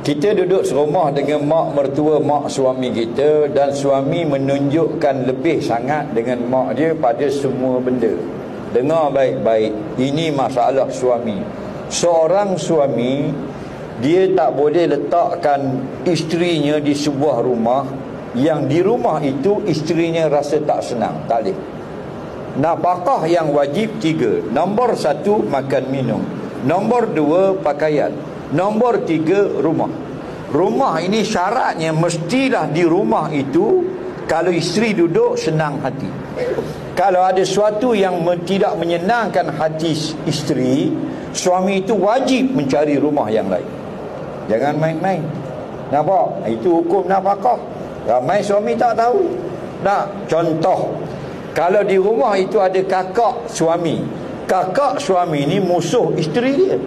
Kita duduk serumah dengan mak mertua mak suami kita, dan suami menunjukkan lebih sangat dengan mak dia pada semua benda. Dengar baik-baik, ini masalah suami. Seorang suami, dia tak boleh letakkan isterinya di sebuah rumah yang di rumah itu isterinya rasa tak senang. Tak boleh. Nafkah yang wajib 3. Nombor 1, makan minum. Nombor 2, pakaian. Nombor 3, rumah. Rumah ini syaratnya mestilah di rumah itu, kalau isteri duduk senang hati. Kalau ada sesuatu yang tidak menyenangkan hati isteri, suami itu wajib mencari rumah yang lain. Jangan main-main. Nampak? Itu hukum nafkah. Ramai suami tak tahu. Nah, contoh, kalau di rumah itu ada kakak suami, kakak suami ni musuh isteri dia,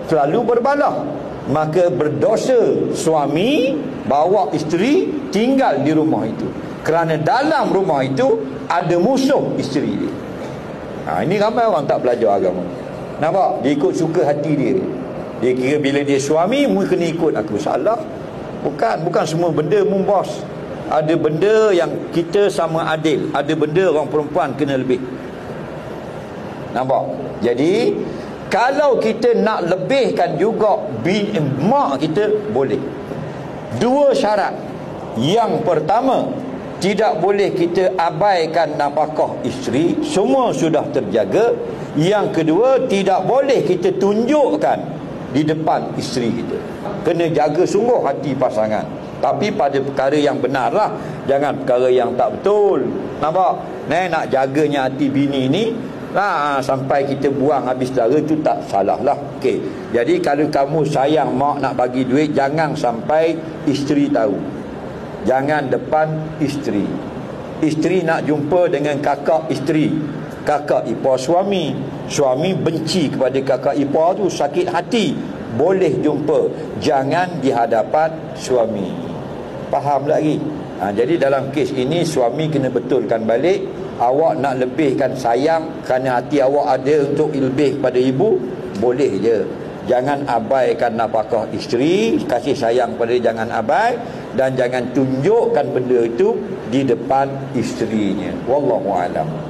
selalu berbalah, maka berdosa suami bawa isteri tinggal di rumah itu, kerana dalam rumah itu ada musuh isteri dia. Ini ramai orang tak belajar agama. Nampak? Dia ikut suka hati dia. Dia kira bila dia suami, mu kena ikut aku. Salah. Bukan semua benda mu bos. Ada benda yang kita sama adil, ada benda orang perempuan kena lebih. Nampak? Jadi kalau kita nak lebihkan juga mak kita, boleh. 2 syarat. Yang pertama, tidak boleh kita abaikan nafkah isteri, semua sudah terjaga. Yang kedua, tidak boleh kita tunjukkan di depan isteri kita. Kena jaga sungguh hati pasangan, tapi pada perkara yang benar lah, jangan perkara yang tak betul. Nampak? Nak jaganya hati bini ni sampai kita buang habis dara, itu tak salah lah. Okey. Jadi kalau kamu sayang mak nak bagi duit, jangan sampai isteri tahu. Jangan depan isteri. Isteri nak jumpa dengan kakak isteri, kakak ipar suami, suami benci kepada kakak ipar tu, sakit hati, boleh jumpa, jangan di hadapan suami. Faham lagi? Jadi dalam kes ini suami kena betulkan balik. Awak nak lebihkan sayang kerana hati awak ada untuk lebih pada ibu, boleh je. Jangan abaikan nafkah isteri, kasih sayang pada dia jangan abai, dan jangan tunjukkan benda itu di depan isterinya. Wallahu a'lam.